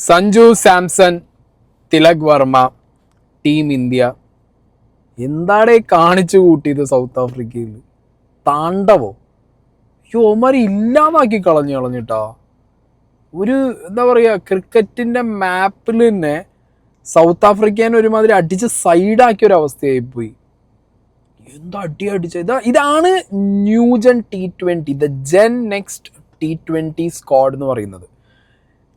Sanju Samson, Tilak Varma, team India എന്താടേ കാണിച്ചു കൂട്ടിയത് south ആഫ്രിക്കയിൽ? താണ്ഡവോ? യോമാരി ഇല്ലാതാക്കി കളഞ്ഞിട്ടാ. ഒരു എന്താ പറയുക, ക്രിക്കറ്റിൻ്റെ മാപ്പിൽ തന്നെ സൗത്ത് ആഫ്രിക്കേനെ ഒരുമാതിരി അടിച്ച് സൈഡാക്കിയ ഒരു അവസ്ഥയായിപ്പോയി. എന്താ അടിച്ച ഇതാണ് new gen T20, the gen next T20 squad എന്ന് പറയുന്നത്.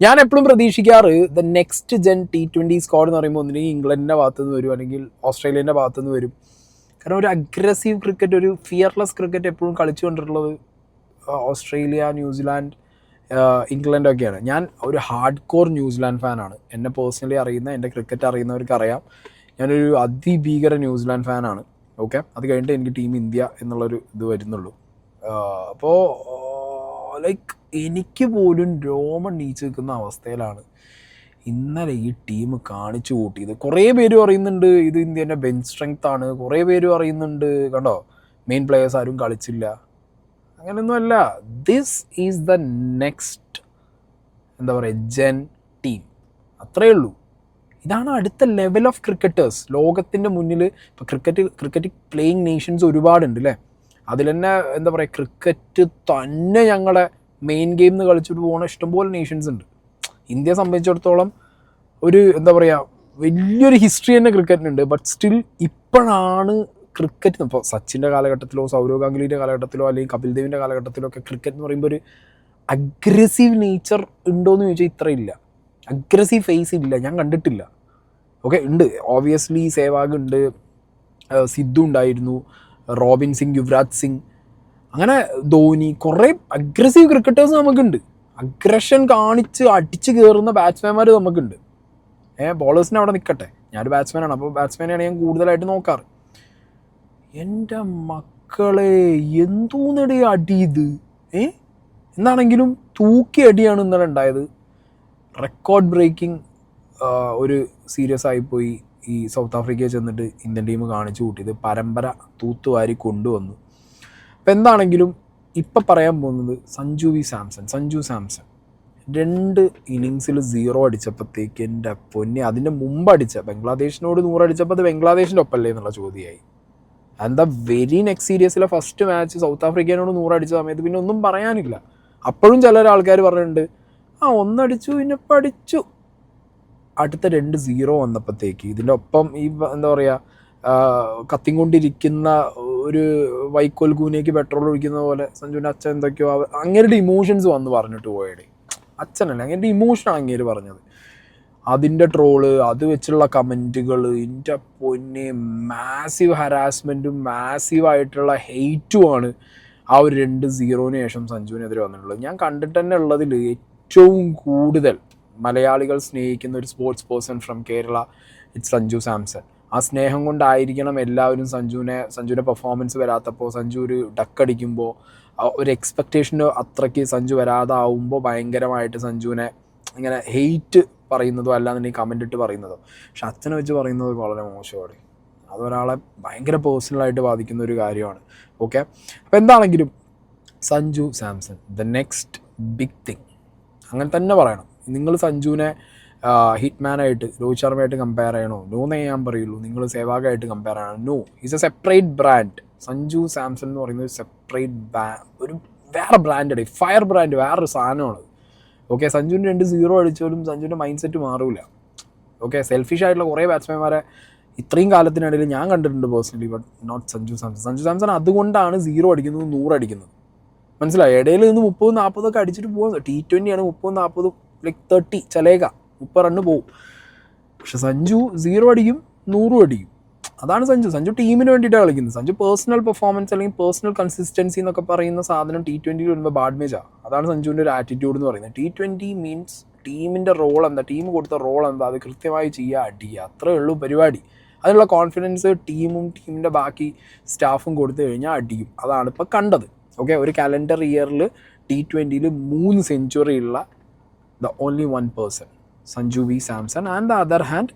ഞാൻ എപ്പോഴും പ്രതീക്ഷിക്കാറ് the next gen T20 squad എന്ന് പറയുമ്പോൾ ഒന്നില്ലെങ്കിൽ ഇംഗ്ലണ്ടിൻ്റെ ഭാഗത്തുനിന്ന് വരും, അല്ലെങ്കിൽ ഓസ്ട്രേലിയൻ്റെ ഭാഗത്തുനിന്ന് വരും. കാരണം ഒരു അഗ്രസീവ് ക്രിക്കറ്റ്, ഒരു ഫിയർലെസ് ക്രിക്കറ്റ് എപ്പോഴും കളിച്ചു കൊണ്ടിട്ടുള്ളത് ഓസ്ട്രേലിയ, ന്യൂസിലാൻഡ്, ഇംഗ്ലണ്ടൊക്കെയാണ്. ഞാൻ ഒരു ഹാർഡ് കോർ ന്യൂസിലാൻഡ് ഫാനാണ്. എന്നെ പേഴ്സണലി അറിയുന്ന, എൻ്റെ ക്രിക്കറ്റ് അറിയുന്നവർക്ക് അറിയാം, ഞാനൊരു അതിഭീകര ന്യൂസിലാൻഡ് ഫാനാണ്. ഓക്കെ, അത് കഴിഞ്ഞിട്ട് എനിക്ക് ടീം ഇന്ത്യ എന്നുള്ളൊരു ഇത് വരുന്നുള്ളൂ. അപ്പോൾ ലൈക്ക് എനിക്ക് പോലും രോമം നീച്ച് നിൽക്കുന്ന അവസ്ഥയിലാണ് ഇന്നലെ ഈ ടീം കാണിച്ചു കൂട്ടിയത്. കുറേ പേര് പറയുന്നുണ്ട് ഇത് ഇന്ത്യൻ്റെ ബെഞ്ച് സ്ട്രെങ്ത് ആണ്, കുറേ പേര് പറയുന്നുണ്ട് കണ്ടോ മെയിൻ പ്ലെയേഴ്സ് ആരും കളിച്ചില്ല. അങ്ങനെയൊന്നുമല്ല. ദിസ് ഈസ് ദ നെക്സ്റ്റ് എന്താ പറയുക ജെൻ ടീം, അത്രയേ ഉള്ളൂ. ഇതാണ് അടുത്ത ലെവൽ ഓഫ് ക്രിക്കറ്റേഴ്സ് ലോകത്തിൻ്റെ മുന്നിൽ. ഇപ്പോൾ ക്രിക്കറ്റ് പ്ലേയിങ് നേഷൻസ് ഒരുപാടുണ്ട് അല്ലേ. അതിൽ തന്നെ എന്താ പറയുക, ക്രിക്കറ്റ് തന്നെ ഞങ്ങളുടെ മെയിൻ ഗെയിം എന്ന് കളിച്ചിട്ട് പോകുന്ന ഇഷ്ടംപോലെ നേഷൻസ് ഉണ്ട്. ഇന്ത്യയെ സംബന്ധിച്ചിടത്തോളം ഒരു എന്താ പറയുക, വലിയൊരു ഹിസ്റ്ററി തന്നെ ക്രിക്കറ്റിനുണ്ട്. ബട്ട് സ്റ്റിൽ ഇപ്പോഴാണ് ക്രിക്കറ്റ്, ഇപ്പോൾ സച്ചിൻ്റെ കാലഘട്ടത്തിലോ സൗരവ് ഗാംഗുലിയുടെ കാലഘട്ടത്തിലോ അല്ലെങ്കിൽ കപിൽ ദേവിൻ്റെ കാലഘട്ടത്തിലോ ഒക്കെ ക്രിക്കറ്റ് എന്ന് പറയുമ്പോൾ ഒരു അഗ്രസീവ് നേച്ചർ ഉണ്ടോയെന്ന് ചോദിച്ചാൽ ഇത്ര ഇല്ല. അഗ്രസീവ് ഫേസ് ഇല്ല, ഞാൻ കണ്ടിട്ടില്ല. ഓക്കെ, ഉണ്ട്, ഓബിയസ്ലി സേവാഗ് ഉണ്ട്, സിദ്ധു ഉണ്ടായിരുന്നു, റോബിൻ സിംഗ്, യുവരാജ് സിംഗ്, അങ്ങനെ ധോനി, കുറേ അഗ്രസീവ് ക്രിക്കറ്റേഴ്സ് നമുക്കുണ്ട്. അഗ്രഷൻ കാണിച്ച് അടിച്ച് കയറുന്ന ബാറ്റ്സ്മാൻമാർ നമുക്കുണ്ട്. ബോളേഴ്സിനെ അവിടെ നിൽക്കട്ടെ, ഞാനൊരു ബാറ്റ്സ്മാനാണ്, അപ്പോൾ ബാറ്റ്സ്മാനെയാണ് ഞാൻ കൂടുതലായിട്ട് നോക്കാറ്. എൻ്റെ മക്കളെ എന്തോന്നടി അടി ഇത്! എന്നാണെങ്കിലും തൂക്കി അടിയാണ് ഇന്നലെ ഉണ്ടായത്. റെക്കോർഡ് ബ്രേക്കിംഗ് ഒരു സീരിയസ് ആയിപ്പോയി ഈ സൗത്ത് ആഫ്രിക്കയിൽ ചെന്നിട്ട് ഇന്ത്യൻ ടീം കാണിച്ചു കൂട്ടിയത്. പരമ്പര തൂത്തുവാരി കൊണ്ടുവന്നു. അപ്പം എന്താണെങ്കിലും ഇപ്പം പറയാൻ പോകുന്നത് സഞ്ജു സാംസൺ 2 ഇന്നിങ്സിൽ 0 അടിച്ചപ്പോഴത്തേക്ക് എൻ്റെ പൊന്നെ, അതിൻ്റെ മുമ്പ് അടിച്ച ബംഗ്ലാദേശിനോട് 100 അടിച്ചപ്പോൾ അത് ബംഗ്ലാദേശിൻ്റെ ഒപ്പല്ലേ എന്നുള്ള ചോദ്യമായി. എന്താ വെരി നെക്സ്റ്റ് സീരീസിലെ ഫസ്റ്റ് മാച്ച് സൗത്ത് ആഫ്രിക്കനോട് 100 അടിച്ച സമയത്ത് പിന്നെ ഒന്നും പറയാനില്ല. അപ്പോഴും ചില ആൾക്കാർ പറഞ്ഞിട്ടുണ്ട് 1 അടിച്ചു പിന്നെ ഇപ്പം അടിച്ചു. അടുത്ത 2-0 വന്നപ്പോഴത്തേക്ക് ഇതിൻ്റെ ഒപ്പം ഈ എന്താ പറയുക, കത്തിക്കൊണ്ടിരിക്കുന്ന ഒരു വൈക്കോൽ കൂനേക്ക് പെട്രോൾ ഒഴിക്കുന്ന പോലെ സഞ്ജുവിൻ്റെ അച്ഛൻ എന്തൊക്കെയോ അങ്ങേരുടെ ഇമോഷൻസ് വന്ന് പറഞ്ഞിട്ട് പോയടേ. അച്ഛനല്ല, അങ്ങേരുടെ ഇമോഷനാണ് അങ്ങേര് പറഞ്ഞത്. അതിൻ്റെ ട്രോള്, അത് വെച്ചുള്ള കമൻറ്റുകൾ, എൻ്റെ പൊന്നെ മാസീവ് ഹരാസ്മെൻറ്റും മാസീവായിട്ടുള്ള ഹെയ്റ്റുമാണ് ആ ഒരു 2-0 ശേഷം സഞ്ജുവിനെതിരെ വന്നിട്ടുള്ളത്. ഞാൻ കണ്ടിട്ട് തന്നെ ഉള്ളതിൽ ഏറ്റവും കൂടുതൽ മലയാളികൾ സ്നേഹിക്കുന്ന ഒരു sports person from Kerala, it's Sanju Samson. ആ സ്നേഹം കൊണ്ടായിരിക്കണം എല്ലാവരും സഞ്ജുവിൻ്റെ പെർഫോമൻസ് വരാത്തപ്പോൾ, സഞ്ജു ഒരു ഡക്കടിക്കുമ്പോൾ, ഒരു എക്സ്പെക്റ്റേഷന് അത്രയ്ക്ക് സഞ്ജു വരാതാവുമ്പോൾ ഭയങ്കരമായിട്ട് സഞ്ജുവിനെ ഇങ്ങനെ ഹെയ്റ്റ് പറയുന്നതോ അല്ലാന്നുണ്ടെങ്കിൽ കമൻ്റ് ഇട്ട് പറയുന്നതോ. പക്ഷെ അച്ഛനെ വെച്ച് പറയുന്നത് വളരെ മോശമാണ്. അതൊരാളെ ഭയങ്കര പേഴ്സണലായിട്ട് ബാധിക്കുന്ന ഒരു കാര്യമാണ്. ഓക്കെ, അപ്പോൾ എന്താണെങ്കിലും Sanju Samson the next big thing, അങ്ങനെ തന്നെ പറയണം. നിങ്ങൾ സഞ്ജുവിനെ ഹിറ്റ്മാനായിട്ട് രോഹിത് ശർമ്മയായിട്ട് കമ്പയർ ചെയ്യണോ? നോന്നേ ഞാൻ പറയുള്ളൂ. നിങ്ങൾ സേവാഗായിട്ട് കമ്പയർ ചെയ്യണം? No, is a separate brand. Sanju Samson എന്ന് പറയുന്നത് ഒരു സെപ്പറേറ്റ് ഒരു വേറെ ബ്രാൻഡ്, ഫയർ ബ്രാൻഡ്, വേറൊരു സാധനമാണ്. ഓക്കെ, സഞ്ജുവിന് 2-0 അടിച്ചാലും സഞ്ജുവിൻ്റെ മൈൻഡ് സെറ്റ് മാറില്ല. ഓക്കെ, സെൽഫിഷ് ആയിട്ടുള്ള കുറേ ബാറ്റ്സ്മാൻമാരെ ഇത്രയും കാലത്തിനിടയിൽ ഞാൻ കണ്ടിട്ടുണ്ട് personally, but not Sanju Samson. അതുകൊണ്ടാണ് 0 അടിക്കുന്നത് 100 അടിക്കുന്നത്. മനസ്സിലായി? ഇടയിൽ നിന്ന് 30-40 ഒക്കെ അടിച്ചിട്ട് പോകുന്നത്. T20 ആണ് 30-40, ലൈക്ക് 30 ചലേക 30 റണ്ണ് പോകും. പക്ഷെ സഞ്ജു 0 അടിക്കും 100 അടിക്കും. അതാണ് സഞ്ജു ടീമിന് വേണ്ടിയിട്ടാണ് കളിക്കുന്നത്. സഞ്ജു പേഴ്സണൽ പെർഫോമൻസ് അല്ലെങ്കിൽ പേഴ്സണൽ കൺസിസ്റ്റൻസി എന്നൊക്കെ പറയുന്ന സാധനം T20 വരുമ്പോൾ ബാഡ്മേജാണ്. അതാണ് സഞ്ജുവിൻ്റെ ഒരു ആറ്റിറ്റ്യൂഡ് എന്ന് പറയുന്നത്. T20 മീൻസ് ടീമിൻ്റെ റോൾ എന്താ, ടീം കൊടുത്ത റോൾ എന്താ, അത് കൃത്യമായി ചെയ്യുക, അടിക്കുക, അത്രേ ഉള്ളൂ പരിപാടി. അതിനുള്ള കോൺഫിഡൻസ് ടീമും ടീമിൻ്റെ ബാക്കി സ്റ്റാഫും കൊടുത്തു കഴിഞ്ഞാൽ അടിക്കും. അതാണ് ഇപ്പോൾ കണ്ടത്. ഓക്കെ, ഒരു കാലണ്ടർ ഇയറിൽ T20 3 സെഞ്ച്വറി ഉള്ള the only 1 person Sanju Samson. And the other hand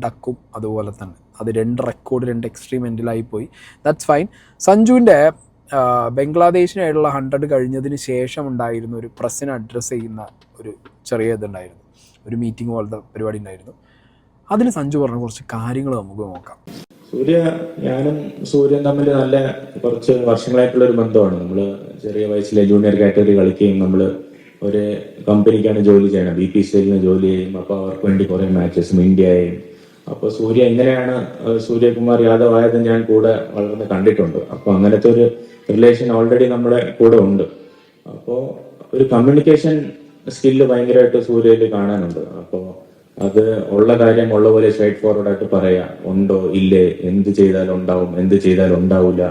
ഡക്കും അതുപോലെ തന്നെ. അത് 2 റെക്കോർഡ് 2 എക്സ്ട്രീം എൻഡിലായിപ്പോയി. That's fine. സഞ്ജുവിൻ്റെ ബംഗ്ലാദേശിനായിട്ടുള്ള 100 കഴിഞ്ഞതിന് ശേഷം ഉണ്ടായിരുന്ന ഒരു പ്രസ്സിനെ അഡ്രസ്സ് ചെയ്യുന്ന ഒരു ചെറിയ ഇതുണ്ടായിരുന്നു. ഒരു മീറ്റിംഗ് പോലത്തെ പരിപാടി ഉണ്ടായിരുന്നു. അതിൽ സഞ്ജു പറഞ്ഞ കുറച്ച് കാര്യങ്ങൾ നമുക്ക് നോക്കാം. ഞാനും സൂര്യൻ തമ്മിൽ നല്ല കുറച്ച് വർഷങ്ങളായിട്ടുള്ള ഒരു ബന്ധമാണ്. നമ്മൾ ചെറിയ വയസ്സിലെ ജൂനിയർ കാറ്റഗറി കളിക്കുകയും നമ്മൾ ഒരു കമ്പനിക്കാണ് ജോലി ചെയ്യണം, BPCL ജോലി ചെയ്യും. അപ്പോൾ അവർക്ക് വേണ്ടി കുറേ മാച്ചസും ഇന്ത്യയും. അപ്പോൾ സൂര്യ എങ്ങനെയാണ് സൂര്യകുമാർ യാദവ് ആയത് ഞാൻ കൂടെ വളർന്ന് കണ്ടിട്ടുണ്ട്. അപ്പോൾ അങ്ങനത്തെ ഒരു റിലേഷൻ ഓൾറെഡി നമ്മുടെ കൂടെ ഉണ്ട്. അപ്പോൾ ഒരു കമ്മ്യൂണിക്കേഷൻ സ്കില്ല് ഭയങ്കരമായിട്ട് സൂര്യയിൽ കാണാനുണ്ട്. അപ്പോൾ അത് ഉള്ള കാര്യം ഉള്ള പോലെ സ്ട്രൈറ്റ് ഫോർവേഡ് ആയിട്ട് പറയാം, ഉണ്ടോ ഇല്ലേ, എന്ത് ചെയ്താലും ഉണ്ടാവും, എന്ത് ചെയ്താലും ഉണ്ടാവില്ല.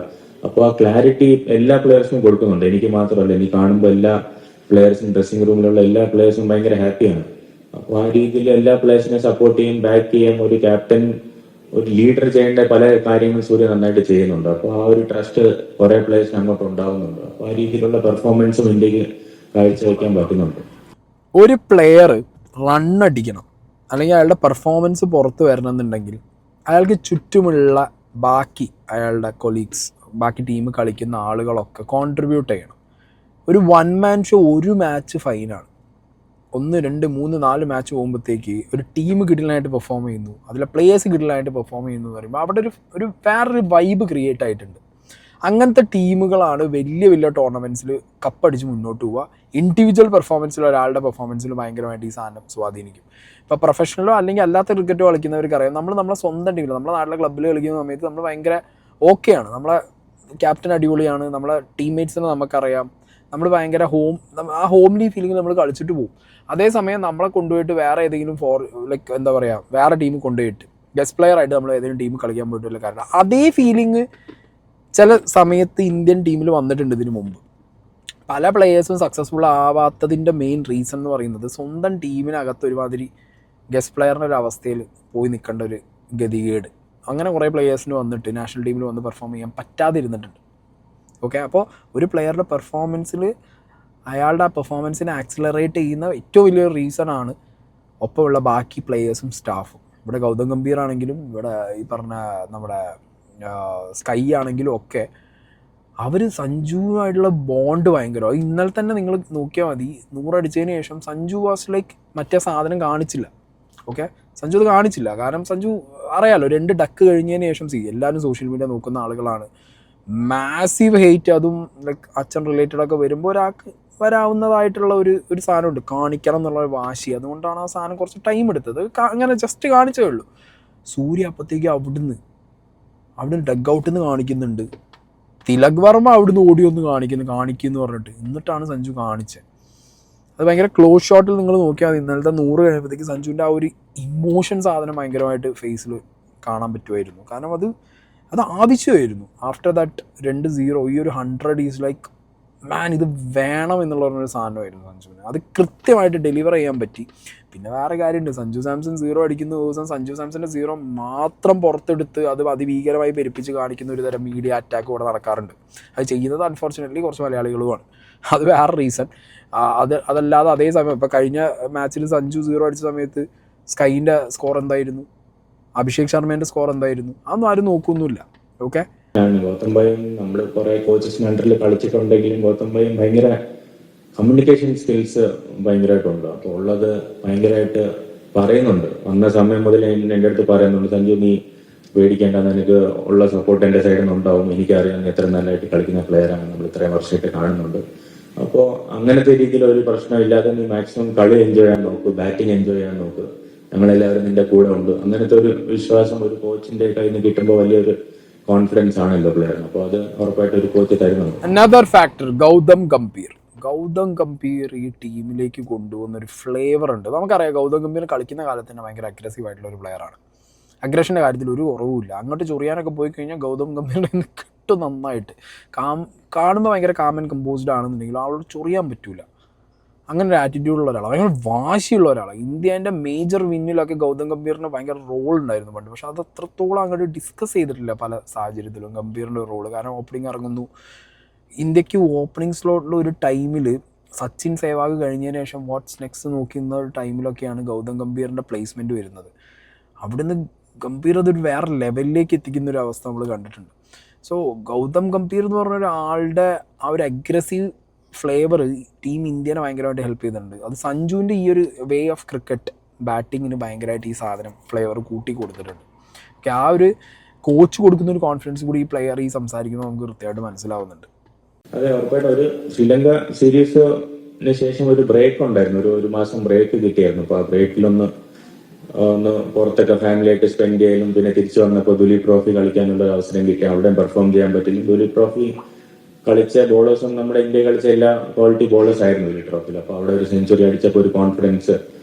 അപ്പോൾ ആ ക്ലാരിറ്റി എല്ലാ പ്ലെയേഴ്സിനും കൊടുക്കുന്നുണ്ട്. എനിക്ക് മാത്രമല്ല, എനിക്ക് കാണുമ്പോൾ എല്ലാ പ്ലെയേഴ്സും ഡ്രസ്സിംഗ് റൂമിലുള്ള എല്ലാ പ്ലെയേഴ്സും ഭയങ്കര ഹാപ്പിയാണ്. അപ്പോൾ ആ രീതിയിൽ എല്ലാ പ്ലെയേഴ്സിനെ സപ്പോർട്ട് ചെയ്യും, ബാക്ക് ചെയ്യും. ഒരു ക്യാപ്റ്റൻ, ഒരു ലീഡർ ചെയ്യേണ്ട പല കാര്യങ്ങൾ സൂര്യ നന്നായിട്ട് ചെയ്യുന്നുണ്ട്. അപ്പോൾ ആ ഒരു ട്രസ്റ്റ് കുറെ പ്ലെയേഴ്സിന് അങ്ങോട്ട് ഉണ്ടാവുന്നുണ്ട്. അപ്പോൾ ആ രീതിയിലുള്ള പെർഫോമൻസും ഇന്ത്യക്ക് കാഴ്ചവെക്കാൻ പറ്റുന്നുണ്ട്. ഒരു പ്ലെയർ റണ്ണടിക്കണം അല്ലെങ്കിൽ അയാളുടെ പെർഫോമൻസ് പുറത്ത് വരണമെന്നുണ്ടെങ്കിൽ അയാൾക്ക് ചുറ്റുമുള്ള ബാക്കി അയാളുടെ കൊളീഗ്സ്, ബാക്കി ടീം കളിക്കുന്ന ആളുകളൊക്കെ കോൺട്രിബ്യൂട്ട് ചെയ്യണം. ഒരു 1 മാൻ ഷോ ഒരു മാച്ച് ഫൈനാണ്. 1, 2, 3, 4 മാച്ച് പോകുമ്പോഴത്തേക്ക് ഒരു ടീം കിടിലായിട്ട് പെർഫോം ചെയ്യുന്നു, അതിലെ പ്ലേയേഴ്സ് കിടിലായിട്ട് പെർഫോം ചെയ്യുന്നു എന്ന് പറയുമ്പോൾ അവിടെ ഒരു വേറൊരു വൈബ് ക്രിയേറ്റ് ആയിട്ടുണ്ട്. അങ്ങനത്തെ ടീമുകളാണ് വലിയ വലിയ ടൂർണമെൻറ്റ്സിൽ കപ്പടിച്ച് മുന്നോട്ട് പോവുക. ഇൻഡിവിജ്വൽ പെർഫോമൻസിൽ ഒരാളുടെ പെർഫോമൻസിൽ ഭയങ്കരമായിട്ട് ഈ സാധനം സ്വാധീനിക്കും. ഇപ്പോൾ പ്രൊഫഷണലോ അല്ലെങ്കിൽ അല്ലാത്ത ക്രിക്കറ്റോ കളിക്കുന്നവർക്കറിയാം, നമ്മളെ സ്വന്തം ടീമിൽ, നമ്മുടെ നാട്ടിലെ ക്ലബ്ബിൽ കളിക്കുന്ന സമയത്ത് നമ്മൾ ഭയങ്കര ഓക്കെയാണ്, നമ്മളെ ക്യാപ്റ്റൻ അടിപൊളിയാണ്, നമ്മളെ ടീംമേറ്റ്സിനെ നമുക്കറിയാം, നമ്മൾ ഭയങ്കര ആ ഹോംലി ഫീലിംഗ് നമ്മൾ കളിച്ചിട്ട് പോകും. അതേസമയം നമ്മളെ കൊണ്ടുപോയിട്ട് വേറെ ഏതെങ്കിലും എന്താ പറയുക, വേറെ ടീം കൊണ്ടുപോയിട്ട് ഗസ്റ്റ് പ്ലെയർ ആയിട്ട് നമ്മൾ ഏതെങ്കിലും ടീം കളിക്കാൻ പോയിട്ടുള്ള കാരണം അതേ ഫീലിംഗ് ചില സമയത്ത് ഇന്ത്യൻ ടീമിൽ വന്നിട്ടുണ്ട് ഇതിനു മുമ്പ്. പല പ്ലെയേഴ്സും സക്സസ്ഫുൾ ആവാത്തതിൻ്റെ മെയിൻ റീസൺ എന്ന് പറയുന്നത് സ്വന്തം ടീമിനകത്ത് ഒരുമാതിരി ഗസ്റ്റ് പ്ലെയറിൻ്റെ ഒരു അവസ്ഥയിൽ പോയി നിൽക്കേണ്ട ഒരു ഗതികേട്. അങ്ങനെ കുറേ പ്ലെയേഴ്സിന് വന്നിട്ട് നാഷണൽ ടീമിൽ വന്ന് പെർഫോം ചെയ്യാൻ പറ്റാതിരുന്നിട്ടുണ്ട്. ഓക്കെ, അപ്പോൾ ഒരു പ്ലെയറുടെ പെർഫോമൻസിൽ അയാളുടെ ആ പെർഫോമൻസിനെ ആക്സിലറേറ്റ് ചെയ്യുന്ന ഏറ്റവും വലിയൊരു റീസണാണ് ഒപ്പമുള്ള ബാക്കി പ്ലെയേഴ്സും സ്റ്റാഫും. ഇവിടെ ഗൗതം ഗംഭീർ ആണെങ്കിലും ഇവിടെ ഈ പറഞ്ഞ നമ്മുടെ സ്കൈ ആണെങ്കിലും ഒക്കെ അവർ സഞ്ജുവായിട്ടുള്ള ബോണ്ട് ഭയങ്കരമാണ്. ഇന്നലെ തന്നെ നിങ്ങൾ നോക്കിയാൽ മതി, 100 അടിച്ചതിന് ശേഷം സഞ്ജു വാസ് ലൈക്ക് മറ്റേ സാധനം കാണിച്ചില്ല. ഓക്കെ, സഞ്ജു അത് കാണിച്ചില്ല. കാരണം സഞ്ജു അറിയാലോ, 2 ഡക്ക് കഴിഞ്ഞതിന് ശേഷം എല്ലാവരും സോഷ്യൽ മീഡിയ നോക്കുന്ന ആളുകളാണ്. മാസീവ് ഹെയ്റ്റ്, അതും ലൈക്ക് അച്ഛൻ റിലേറ്റഡൊക്കെ വരുമ്പോൾ ഒരാൾക്ക് വരാവുന്നതായിട്ടുള്ള ഒരു സാധനമുണ്ട്, കാണിക്കണം എന്നുള്ള വാശി. അതുകൊണ്ടാണ് ആ സാധനം കുറച്ച് ടൈം എടുത്തത്. അങ്ങനെ ജസ്റ്റ് കാണിച്ചേ ഉള്ളൂ. സൂര്യ അപ്പോഴത്തേക്ക് അവിടുന്ന് ഡഗ് ഔട്ടിൽ നിന്ന് കാണിക്കുന്നുണ്ട്, തിലക് വർമ്മ അവിടുന്ന് ഓടി ഒന്ന് കാണിക്കുന്നു പറഞ്ഞിട്ട്, എന്നിട്ടാണ് സഞ്ജു കാണിച്ചത്. അത് ഭയങ്കര ക്ലോസ് ഷോട്ടിൽ നിങ്ങൾ നോക്കിയാൽ മതി. ഇന്നലത്തെ 100 കഴിയുമ്പോഴത്തേക്ക് സഞ്ജുവിൻ്റെ ആ ഒരു ഇമോഷൻ സാധനം ഭയങ്കരമായിട്ട് ഫേസിൽ കാണാൻ പറ്റുമായിരുന്നു. കാരണം അത് ആവശ്യമായിരുന്നു. ആഫ്റ്റർ ദാറ്റ് 2-0 ഈ ഒരു 100 ഈസ് ലൈക്ക് മാൻ, ഇത് വേണം എന്നുള്ള ഒരു സാധനമായിരുന്നു സഞ്ജുവിന്. അത് കൃത്യമായിട്ട് ഡെലിവർ ചെയ്യാൻ പറ്റി. പിന്നെ വേറെ കാര്യമുണ്ട്, സഞ്ജു സാംസൺ 0 അടിക്കുന്ന ദിവസം സഞ്ജു സാംസൻ്റെ 0 മാത്രം പുറത്തെടുത്ത് അത് അതിഭീകരമായി പെരുപ്പിച്ച് കാണിക്കുന്ന ഒരു തരം മീഡിയ അറ്റാക്ക് ഇവിടെ നടക്കാറുണ്ട്. അത് ചെയ്യുന്നത് അൺഫോർച്ചുനേറ്റ്ലി കുറച്ച് മലയാളികളുമാണ്. അത് വേറെ റീസൺ. അതല്ലാതെ അതേ സമയം ഇപ്പോൾ കഴിഞ്ഞ മാച്ചിൽ സഞ്ജു 0 അടിച്ച സമയത്ത് സ്കൈൻ്റെ സ്കോർ എന്തായിരുന്നു, അഭിഷേക് ശർമ്മേൻ്റെ സ്കോർ എന്തായിരുന്നു, അതൊന്നും ആരും നോക്കൊന്നുമില്ല. ഓക്കെ, ഗൗതം ഭായും നമ്മൾ കുറെ കോച്ചസിന് അണ്ടറിൽ കളിച്ചിട്ടുണ്ടെങ്കിലും ഗൗതം ഭായും ഭയങ്കര കമ്മ്യൂണിക്കേഷൻ സ്കിൽസ് ഭയങ്കരമായിട്ടുണ്ട്. അപ്പോൾ ഉള്ളത് ഭയങ്കരമായിട്ട് പറയുന്നുണ്ട്. വന്ന സമയം മുതൽ എൻ്റെ അടുത്ത് പറയുന്നുണ്ട്, സഞ്ജു നീ പേടിക്കേണ്ട, നിനക്ക് ഉള്ള സപ്പോർട്ട് എൻ്റെ സൈഡിൽ നിന്നുണ്ടാവും, എനിക്കറിയാം നീ എത്ര നല്ലതായിട്ട് കളിക്കുന്ന പ്ലെയറാണ്, നമ്മൾ ഇത്രയും വർഷമായിട്ട് കാണുന്നുണ്ട്. അപ്പോൾ അങ്ങനത്തെ രീതിയിൽ ഒരു പ്രശ്നമില്ലാതെ നീ മാക്സിമം കളി എൻജോയ് ചെയ്യാൻ നോക്ക്, ബാറ്റിംഗ് എൻജോയ് ചെയ്യാൻ നോക്ക്, ഞങ്ങളെല്ലാവരും നിന്റെ കൂടെ ഉണ്ട്. അങ്ങനത്തെ ഒരു വിശ്വാസം ഒരു കോച്ചിന്റെ കയ്യിൽ നിന്ന് കിട്ടുമ്പോൾ വലിയൊരു കോൺഫിഡൻസ് ആണല്ലോ പ്ലെയറിന്. അപ്പോൾ അത് ഉറപ്പായിട്ട് ഒരു കോച്ച് തരുന്നുണ്ട്. അനദർ ഫാക്ടർ, ഗൗതം ഗംഭീർ ഈ ടീമിലേക്ക് കൊണ്ടുപോകുന്ന ഒരു ഫ്ലേവർ ഉണ്ട്. നമുക്കറിയാം ഗൗതം ഗംഭീർ കളിക്കുന്ന കാലത്ത് തന്നെ ഭയങ്കര അഗ്രസീവ് ആയിട്ടുള്ള ഒരു പ്ലെയറാണ്. അഗ്രഷൻ്റെ കാര്യത്തിൽ ഒരു കുറവുമില്ല. അങ്ങോട്ട് ചൊറിയാനൊക്കെ പോയി കഴിഞ്ഞാൽ ഗൗതം ഗംഭീറിൻ്റെ കിട്ടും നന്നായിട്ട്. കാണുമ്പോൾ ഭയങ്കര കാം ആൻഡ് കമ്പോസ്ഡ് ആണെന്നുണ്ടെങ്കിൽ ആളോട് ചൊറിയാൻ പറ്റൂല. അങ്ങനെ ഒരു ആറ്റിറ്റ്യൂഡുള്ള ഒരാളാണ്, ഭയങ്കര വാശിയുള്ള ഒരാളാണ്. ഇന്ത്യേൻ്റെ മേജർ വിന്നിലൊക്കെ ഗൗതം ഗംഭീറിന് ഭയങ്കര റോൾ ഉണ്ടായിരുന്നു പണ്ട്. പക്ഷെ അത് അത്രത്തോളം അങ്ങോട്ട് ഡിസ്കസ് ചെയ്തിട്ടില്ല പല സാഹചര്യത്തിലും ഗംഭീറിൻ്റെ റോള്. കാരണം ഓപ്പണിംഗ് ഇറങ്ങുന്നു, ഇന്ത്യക്ക് ഓപ്പണിംഗ് സ്ലോട്ടിൽ ഒരു ടൈമിൽ സച്ചിൻ സേവാഗ് കഴിഞ്ഞതിന് ശേഷം വാട്ട്സ് നെക്സ്റ്റ് നോക്കുന്ന ഒരു ടൈമിലൊക്കെയാണ് ഗൗതം ഗംഭീറിൻ്റെ പ്ലേസ്മെൻറ്റ് വരുന്നത്. അവിടുന്ന് ഗംഭീർ അതൊരു വേറെ ലെവലിലേക്ക് എത്തിക്കുന്ന ഒരു അവസ്ഥ നമ്മൾ കണ്ടിട്ടുണ്ട്. സോ ഗൗതം ഗംഭീർ എന്ന് പറഞ്ഞ ഒരാളുടെ ആ ഒരു അഗ്രസീവ് ഫ്ലേവർ ടീം ഇന്ത്യനെ ഭയങ്കരമായിട്ട് ഹെൽപ്പ് ചെയ്തിട്ടുണ്ട്. അത് സഞ്ജുവിൻ്റെ ഈ ഒരു വേ ഓഫ് ക്രിക്കറ്റ് ബാറ്റിങ്ങിന് ഭയങ്കരമായിട്ട് ഈ സാധനം ഫ്ലേവർ കൂട്ടി കൊടുത്തിട്ടുണ്ട്. ഓക്കെ, ആ ഒരു കോച്ച് കൊടുക്കുന്ന ഒരു കോൺഫിഡൻസ് കൂടി ഈ പ്ലെയർ ഈ സംസാരിക്കുന്നത് നമുക്ക് കൃത്യമായിട്ട് മനസ്സിലാവുന്നുണ്ട്. അതെ, ഉറപ്പായിട്ടും ഒരു ശ്രീലങ്ക സീരീസിന് ശേഷം ഒരു ബ്രേക്ക് ഉണ്ടായിരുന്നു, ഒരു മാസം ബ്രേക്ക് കിട്ടിയായിരുന്നു. അപ്പോൾ ആ ബ്രേക്കിലൊന്ന് പുറത്തൊക്കെ ഫാമിലി ആയിട്ട് സ്പെൻഡ് ചെയ്യാനും പിന്നെ തിരിച്ചു വന്നപ്പോൾ ദുലീപ് ട്രോഫി കളിക്കാനുള്ള ഒരു അവസരം കിട്ടി. അവിടെ പെർഫോം ചെയ്യാൻ പറ്റില്ല. ദുലീപ് ട്രോഫി കളിച്ച ബോളേഴ്സും നമ്മുടെ ഇന്ത്യ കളിച്ച എല്ലാ ക്വാളിറ്റി ബോളേഴ്സ് ആയിരുന്നു ദുലീപ് ട്രോഫിയിൽ. അപ്പോൾ അവിടെ ഒരു സെഞ്ചുറി അടിച്ചപ്പോൾ ഒരു കോൺഫിഡൻസ്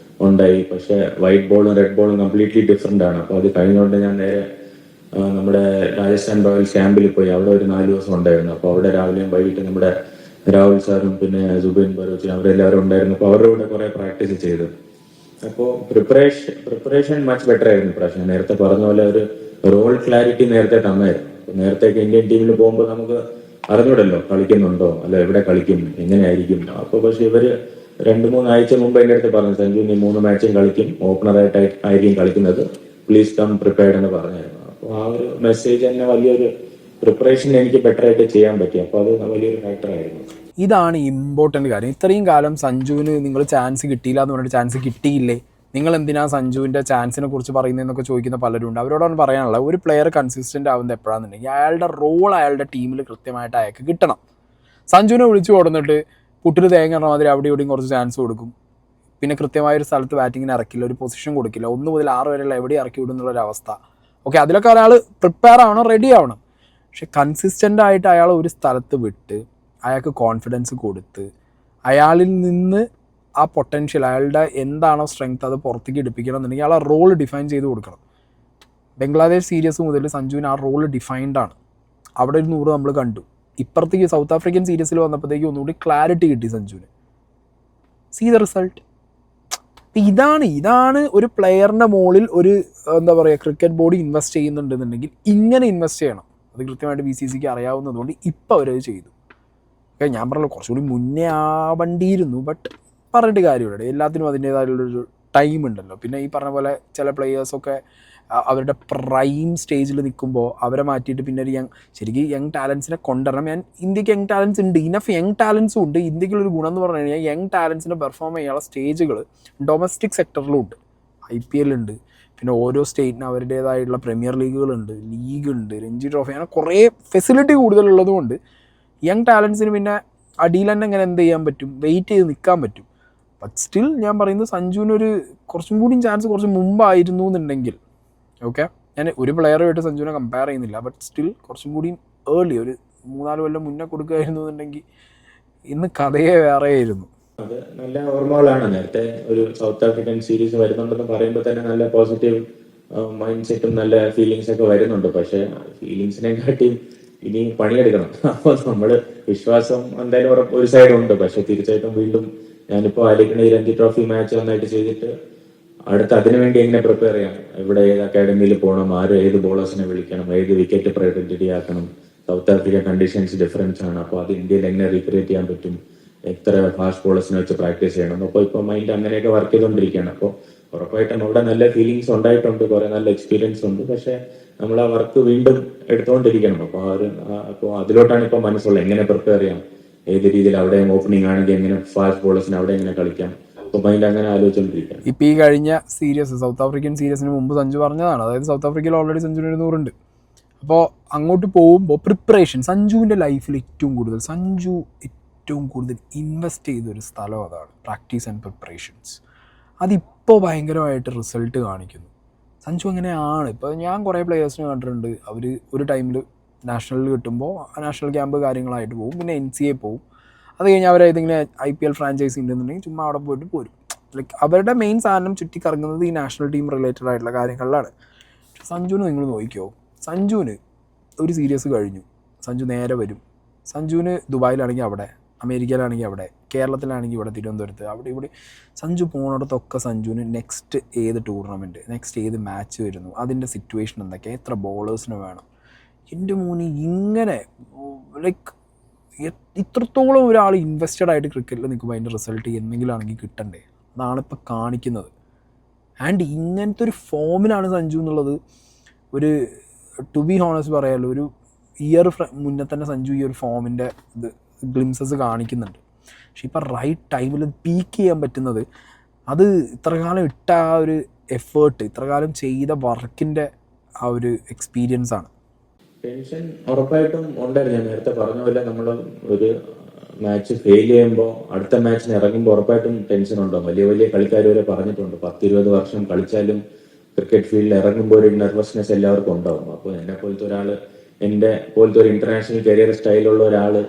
ഉണ്ടായി. പക്ഷെ വൈറ്റ് ബോളും റെഡ് ബോളും കംപ്ലീറ്റ്ലി ഡിഫറെന്റ് ആണ്. അപ്പോൾ അത് കഴിഞ്ഞുകൊണ്ട് ഞാൻ നേരെ നമ്മുടെ രാജസ്ഥാൻ റോയൽസ് ക്യാമ്പിൽ പോയി. അവിടെ ഒരു 4 ദിവസം ഉണ്ടായിരുന്നു. അപ്പോൾ അവിടെ രാവിലെയും വൈകിട്ട് നമ്മുടെ രാഹുൽ സാറും പിന്നെ സുബൈൻ ബറോച്ചിനും അവരെല്ലാവരും ഉണ്ടായിരുന്നു. അപ്പോൾ അവരുടെ കൂടെ കുറെ പ്രാക്ടീസ് ചെയ്തു. അപ്പോൾ പ്രിപ്പറേഷൻ മച്ച് ബെറ്റർ ആയിരുന്നു പ്രാവശ്യം. നേരത്തെ പറഞ്ഞ പോലെ ഒരു റോൾ ക്ലാരിറ്റി നേരത്തെ തന്നായിരുന്നു. നേരത്തെ ഇന്ത്യൻ ടീമിൽ പോകുമ്പോൾ നമുക്ക് അറിഞ്ഞൂടല്ലോ കളിക്കുന്നുണ്ടോ, അല്ല എവിടെ കളിക്കും, എങ്ങനെയായിരിക്കും. അപ്പോൾ പക്ഷെ ഇവര് 2-3 ആഴ്ച മുമ്പ് എൻ്റെ അടുത്ത് പറഞ്ഞു, സഞ്ജു നീ 3 മാച്ചും കളിക്കും, ഓപ്പണറായിട്ടായിരിക്കും കളിക്കുന്നത്, പ്ലീസ് കം പ്രിപ്പയർഡ് എന്ന് പറഞ്ഞായിരുന്നു. അപ്പോൾ ആ ഒരു മെസ്സേജ് തന്നെ വലിയൊരു പ്രിപ്പറേഷൻ എനിക്ക് ബെറ്റർ ആയിട്ട് ചെയ്യാൻ പറ്റി. അപ്പോൾ അത് വലിയൊരു ഫാക്ടർ ആയിരുന്നു. ഇതാണ് ഇമ്പോർട്ടൻ്റ് കാര്യം. ഇത്രയും കാലം സഞ്ജുവിന് നിങ്ങൾ ചാൻസ് കിട്ടിയില്ല എന്ന് പറഞ്ഞിട്ട് ചാൻസ് കിട്ടിയില്ലേ, നിങ്ങൾ എന്തിനാ സഞ്ജുവിൻ്റെ ചാൻസിനെ കുറിച്ച് പറയുന്നതെന്നൊക്കെ ചോദിക്കുന്ന പലരുണ്ട്. അവരോടാണ് പറയാനുള്ളത്, ഒരു പ്ലെയർ കൺസിസ്റ്റൻ്റ് ആവുന്നത് എപ്പോഴാണെന്നുണ്ടെങ്കിൽ അയാളുടെ റോൾ അയാളുടെ ടീമിൽ കൃത്യമായിട്ട് അയാൾക്ക് കിട്ടണം. സഞ്ജുവിനെ വിളിച്ചു കൊടുന്നിട്ട് പുട്ടിൽ തേങ്ങ പറഞ്ഞ മാതിരി അവിടെ ഇവിടെയും കുറച്ച് ചാൻസ് കൊടുക്കും, പിന്നെ കൃത്യമായൊരു സ്ഥലത്ത് ബാറ്റിങ്ങിന് ഇറക്കില്ല, ഒരു പൊസിഷൻ കൊടുക്കില്ല, 1 മുതൽ 6 വരെയുള്ള എവിടെ ഇറക്കി വിടുന്നുള്ളൊരവസ്ഥ. ഓക്കെ, അതിലൊക്കെ ഒരാൾ പ്രിപ്പയർ ആവണം, റെഡി ആവണം. പക്ഷെ കൺസിസ്റ്റൻ്റ് ആയിട്ട് അയാൾ ഒരു സ്ഥലത്ത് വിട്ട് അയാൾക്ക് കോൺഫിഡൻസ് കൊടുത്ത് അയാളിൽ നിന്ന് ആ പൊട്ടൻഷ്യൽ, അയാളുടെ എന്താണോ സ്ട്രെങ്ത് അത് പുറത്തേക്ക് എടുപ്പിക്കണം എന്നുണ്ടെങ്കിൽ അയാൾ ആ റോൾ ഡിഫൈൻ ചെയ്ത് കൊടുക്കണം. ബംഗ്ലാദേശ് സീരീസ് മുതൽ സഞ്ജുവിന് ആ റോൾ ഡിഫൈൻഡ് ആണ്. അവിടെ ഒരു 100 നമ്മൾ കണ്ടു. ഇപ്പുറത്തേക്ക് സൗത്ത് ആഫ്രിക്കൻ സീരീസിൽ വന്നപ്പോഴത്തേക്ക് ഒന്നുകൂടി ക്ലാരിറ്റി കിട്ടി സഞ്ജുവിന്. See the result. ഇതാണ് ഒരു പ്ലെയറിൻ്റെ മുകളിൽ ഒരു എന്താ പറയുക ക്രിക്കറ്റ് ബോർഡ് ഇൻവെസ്റ്റ് ചെയ്യുന്നുണ്ടെന്നുണ്ടെങ്കിൽ ഇങ്ങനെ ഇൻവെസ്റ്റ് ചെയ്യണം. അത് കൃത്യമായിട്ട് BCCക്ക് അറിയാവുന്നതുകൊണ്ട് ഇപ്പോൾ അവരത് ചെയ്തു. ഓക്കെ, ഞാൻ പറഞ്ഞല്ലോ കുറച്ചുകൂടി മുന്നേ ആവണ്ടിയിരുന്നു, ബട്ട് പറഞ്ഞിട്ട് കാര്യമില്ല, എല്ലാത്തിനും അതിൻ്റേതായുള്ളൊരു ടൈം ഉണ്ടല്ലോ. പിന്നെ ഈ പറഞ്ഞ പോലെ ചില പ്ലെയേഴ്സൊക്കെ അവരുടെ പ്രൈം സ്റ്റേജിൽ നിൽക്കുമ്പോൾ അവരെ മാറ്റിയിട്ട് പിന്നെ ഒരു ശരിക്കും യങ് ടാലൻസിനെ കൊണ്ടുവരണം. ഇന്ത്യക്ക് യങ് ടാലൻസ് ഉണ്ട്, ഇനഫ് യങ് ടാലൻസും ഉണ്ട്. ഇന്ത്യക്കുള്ളൊരു ഗുണം എന്ന് പറഞ്ഞു കഴിഞ്ഞാൽ യങ് ടാലൻസിനെ പെർഫോം ചെയ്യാനുള്ള സ്റ്റേജുകൾ ഡൊമസ്റ്റിക് സെക്ടറിലും ഉണ്ട്. IPL ഉണ്ട്, പിന്നെ ഓരോ സ്റ്റേറ്റിനും അവരുടേതായിട്ടുള്ള പ്രീമിയർ ലീഗുകളുണ്ട്, ലീഗുണ്ട്, രഞ്ജി ട്രോഫി, അങ്ങനെ കുറേ ഫെസിലിറ്റി കൂടുതലുള്ളതുകൊണ്ട് യങ് ടാലൻസിന് പിന്നെ അടിയിൽ തന്നെ ഇങ്ങനെ എന്ത് ചെയ്യാൻ പറ്റും, വെയിറ്റ് ചെയ്ത് നിൽക്കാൻ പറ്റും. ബട്ട് സ്റ്റിൽ ഞാൻ പറയുന്നത് സഞ്ജുവിനൊരു കുറച്ചും കൂടി ചാൻസ് കുറച്ച് മുമ്പായിരുന്നു എന്നുണ്ടെങ്കിൽ, ഓക്കെ, ഞാൻ ഒരു പ്ലെയറുമായിട്ട് സഞ്ജുവിനെ കമ്പയർ ചെയ്യുന്നില്ല, ബട്ട് സ്റ്റിൽ കുറച്ചും കൂടി ഏർലി ഒരു 3-4 കൊല്ലം മുന്നേ കൊടുക്കുകയായിരുന്നു എന്നുണ്ടെങ്കിൽ ഇന്ന് കഥയെ വേറെ ആയിരുന്നു. അത് നല്ല ഓർമ്മകളാണ്. നേരത്തെ ഒരു സൗത്ത് ആഫ്രിക്കൻ സീരീസ് വരുന്നുണ്ടെന്ന് പറയുമ്പോൾ തന്നെ നല്ല പോസിറ്റീവ് മൈൻഡ് സെറ്റും നല്ല ഫീലിങ്സ് ഒക്കെ വരുന്നുണ്ട്. പക്ഷെ ഫീലിങ്സിനെക്കാട്ടിയും ഇനി പണിയെടുക്കണം. അപ്പോൾ നമ്മള് വിശ്വാസം എന്തായാലും ഒരു സൈഡ് ഉണ്ട്. പക്ഷെ തീർച്ചയായിട്ടും വീണ്ടും ഞാനിപ്പോ ആലോചിക്കുന്ന ഈ രഞ്ജി ട്രോഫി മാച്ച് നന്നായിട്ട് ചെയ്തിട്ട് അടുത്ത് അതിനുവേണ്ടി എങ്ങനെ പ്രിപ്പയർ ചെയ്യാം, ഇവിടെ ഏത് അക്കാഡമിയിൽ പോകണം, ആരും ഏത് ബോളേഴ്സിനെ വിളിക്കണം, ഏത് വിക്കറ്റ് പ്രയോറിറ്റി ആക്കണം. സൗത്ത് ആഫ്രിക്ക കണ്ടീഷൻസ് ഡിഫറൻസ് ആണ്. അപ്പോൾ അത് ഇന്ത്യയിൽ എങ്ങനെ റീക്രിയേറ്റ് ചെയ്യാൻ പറ്റും, എത്ര ഫാസ്റ്റ് ബോളേഴ്സിനെ വെച്ച് പ്രാക്ടീസ് ചെയ്യണം. അപ്പോൾ ഇപ്പോൾ മൈൻഡ് അങ്ങനെയൊക്കെ വർക്ക് ചെയ്തുകൊണ്ടിരിക്കുകയാണ്. അപ്പോൾ ഉറപ്പായിട്ടും അവിടെ നല്ല ഫീലിങ്സ് ഉണ്ടായിട്ടുണ്ട്, കുറെ നല്ല എക്സ്പീരിയൻസ് ഉണ്ട്. പക്ഷെ നമ്മൾ ആ വർക്ക് വീണ്ടും എടുത്തുകൊണ്ടിരിക്കണം. അപ്പോൾ അതിലോട്ടാണ് ഇപ്പോൾ മനസ്സുള്ളത്, എങ്ങനെ പ്രിപ്പയർ ചെയ്യാം, ഏത് രീതിയിൽ അവിടെ ഓപ്പണിംഗ് ആണെങ്കിൽ എങ്ങനെ ഫാസ്റ്റ് ബോളേഴ്സിന് അവിടെ എങ്ങനെ കളിക്കാം. അപ്പോൾ മൈൻഡ് അങ്ങനെ ആലോചിച്ചുകൊണ്ടിരിക്കുകയാണ്. ഇപ്പോൾ ഈ കഴിഞ്ഞ സീരീസ് സൗത്ത് ആഫ്രിക്കൻ സീരീസിന് മുമ്പ് സഞ്ജു പറഞ്ഞതാണ്, അതായത് സൗത്ത് ആഫ്രിക്കയിൽ ഓൾറെഡി സഞ്ജുവിന് 100 ഉണ്ട്. അപ്പോൾ അങ്ങോട്ട് പോകുമ്പോൾ പ്രിപ്പറേഷൻ സഞ്ജുവിൻ്റെ ലൈഫിൽ ഏറ്റവും കൂടുതൽ ഇൻവെസ്റ്റ് ചെയ്തൊരു സ്ഥലം അതാണ്, പ്രാക്ടീസ് ആൻഡ് പ്രിപ്പറേഷൻസ്. അതിപ്പോൾ ഭയങ്കരമായിട്ട് റിസൾട്ട് കാണിക്കുന്നു. സഞ്ജു അങ്ങനെയാണ്. ഇപ്പോൾ ഞാൻ കുറേ പ്ലെയേഴ്സിനെ കണ്ടിട്ടുണ്ട്, അവർ ഒരു ടൈമിൽ നാഷണലിൽ കിട്ടുമ്പോൾ നാഷണൽ ക്യാമ്പ് കാര്യങ്ങളായിട്ട് പോകും, പിന്നെ NCA പോകും. അത് കഴിഞ്ഞ് അവരേതെങ്കിലും IPL ഫ്രാഞ്ചൈസി ഉണ്ടെന്നുണ്ടെങ്കിൽ ചുമ്മാ അവിടെ പോയിട്ട് പോരും. ലൈക്ക് അവരുടെ മെയിൻ സാധനം ചുറ്റിക്കറങ്ങുന്നത് ഈ നാഷണൽ ടീം റിലേറ്റഡ് ആയിട്ടുള്ള കാര്യങ്ങളിലാണ്. പക്ഷെ സഞ്ജുവിന് നിങ്ങൾ നോക്കിയോ, സഞ്ജുവിന് ഒരു സീരീസ് കഴിഞ്ഞു, സഞ്ജു നേരെ വരും. സഞ്ജുവിന് ദുബായിലാണെങ്കിൽ അവിടെ, അമേരിക്കയിലാണെങ്കിൽ അവിടെ, കേരളത്തിലാണെങ്കിൽ ഇവിടെ, തിരുവനന്തപുരത്ത്, അവിടെ ഇവിടെ സഞ്ജു പോണിടത്തൊക്കെ സഞ്ജുവിന് നെക്സ്റ്റ് ഏത് ടൂർണമെൻറ്റ്, നെക്സ്റ്റ് ഏത് മാച്ച് വരുന്നു, അതിൻ്റെ സിറ്റുവേഷൻ എന്തൊക്കെയാണ്, എത്ര ബോളേഴ്സിന് വേണം. എൻ്റെ മോന് ഇങ്ങനെ ലൈക്ക് ഇത്രത്തോളം ഒരാൾ ഇൻവെസ്റ്റഡ് ആയിട്ട് ക്രിക്കറ്റിൽ നിൽക്കുമ്പോൾ അതിൻ്റെ റിസൾട്ട് എന്തെങ്കിലും ആണെങ്കിൽ കിട്ടണ്ടേ. അതാണിപ്പോൾ കാണിക്കുന്നത്. ആൻഡ് ഇങ്ങനത്തെ ഒരു ഫോമിലാണ് സഞ്ജു എന്നുള്ളത് ഒരു ടു ബി ഹോണസ്റ്റ് പറയാമല്ലോ, ഒരു ഇയർ മുന്നേ തന്നെ സഞ്ജു ഈ ഒരു ഫോമിൻ്റെ ഇത് ഗ്ലിംസസ് കാണിക്കുന്നുണ്ട്. പക്ഷെ ഇപ്പോൾ റൈറ്റ് ടൈമിൽ പീക്ക് ചെയ്യാൻ പറ്റുന്നത് അത് ഇത്ര കാലം ഇട്ട ആ ഒരു എഫേർട്ട്, ഇത്ര കാലം ചെയ്ത വർക്കിൻ്റെ ആ ഒരു എക്സ്പീരിയൻസ് ആണ്. ടെൻഷൻ ഉറപ്പായിട്ടും ഉണ്ടായിരുന്നു. ഞാൻ നേരത്തെ പറഞ്ഞ പോലെ നമ്മൾ ഒരു മാച്ച് ഫെയിൽ ചെയ്യുമ്പോൾ അടുത്ത മാച്ചിന് ഇറങ്ങുമ്പോൾ ഉറപ്പായിട്ടും ടെൻഷൻ ഉണ്ടാവും. വലിയ വലിയ കളിക്കാർ വരെ പറഞ്ഞിട്ടുണ്ട് 10-20 വർഷം കളിച്ചാലും ക്രിക്കറ്റ് ഫീൽഡിൽ ഇറങ്ങുമ്പോൾ ഒരു നെർവസ്നെസ് എല്ലാവർക്കും ഉണ്ടാവും. അപ്പോൾ എന്നെ പോലത്തെ ഒരാള്, എന്റെ പോലത്തെ ഒരു ഇന്റർനാഷണൽ കരിയർ സ്റ്റൈലുള്ള ഒരാള്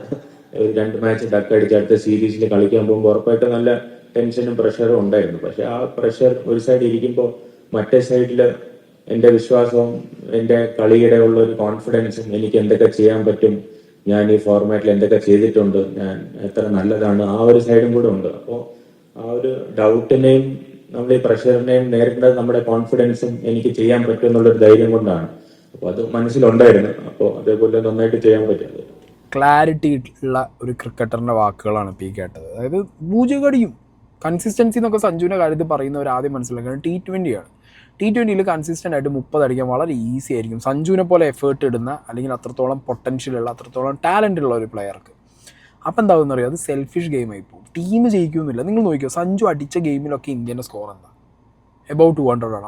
ഒരു 2 മാച്ച് ഡക്ക് അടിച്ച് അടുത്ത സീരീസിൽ കളിക്കാൻ പോകുമ്പോൾ ഉറപ്പായിട്ടും നല്ല ടെൻഷനും പ്രഷറും ഉണ്ടായിരുന്നു. പക്ഷെ ആ പ്രഷർ ഒരു സൈഡ് ഇരിക്കുമ്പോൾ മറ്റേ സൈഡിൽ എന്റെ വിശ്വാസവും എന്റെ കളിയുടെ ഉള്ള ഒരു കോൺഫിഡൻസും, എനിക്ക് എന്തൊക്കെ ചെയ്യാൻ പറ്റും, ഞാൻ ഈ ഫോർമാറ്റിൽ എന്തൊക്കെ ചെയ്തിട്ടുണ്ട്, ഞാൻ എത്ര നല്ലതാണ്, ആ ഒരു സൈഡും കൂടെ ഉണ്ട്. അപ്പോൾ ആ ഒരു ഡൗട്ടിനെയും നമ്മൾ ഈ പ്രഷറിനെയും നേരിടേണ്ടത് നമ്മുടെ കോൺഫിഡൻസും എനിക്ക് ചെയ്യാൻ പറ്റും എന്നുള്ളൊരു ധൈര്യം കൊണ്ടാണ്. അപ്പോൾ അത് മനസ്സിലുണ്ടായിരുന്നു. അപ്പോൾ അതേപോലെ നന്നായിട്ട് ചെയ്യാൻ പറ്റിയത്. ക്ലാരിറ്റി ഉള്ള ഒരു ക്രിക്കറ്ററിൻ്റെ വാക്കുകളാണ് ഇപ്പോൾ ഈ കേട്ടത്. അതായത് പൂജ്യകടിയും കൺസിസ്റ്റൻസി എന്നൊക്കെ സഞ്ജുവിൻ്റെ കാര്യത്തിൽ പറയുന്നവർ ആദ്യം മനസ്സിലാക്കുന്നത് T20 ആണ്. T20 കൺസിസ്റ്റൻ്റ് ആയിട്ട് 30 അടിക്കാൻ വളരെ ഈസി ആയിരിക്കും സഞ്ജുവിനെ പോലെ എഫേർട്ട് ഇടുന്ന, അല്ലെങ്കിൽ അത്രത്തോളം പൊട്ടൻഷ്യലുള്ള, അത്രത്തോളം ടാലൻ്റ് ഉള്ള ഒരു പ്ലെയർക്ക്. അപ്പം എന്താകുമെന്ന് അറിയാം, അത് സെൽഫിഷ് ഗെയിമായി പോകും. ടീം ജയിക്കുന്നില്ല. നിങ്ങൾ നോക്കിയോ, സഞ്ജു അടിച്ച ഗെയിമിലൊക്കെ ഇന്ത്യൻ്റെ സ്കോർ എന്താ? എബൌട്ട് 200 ആണ്.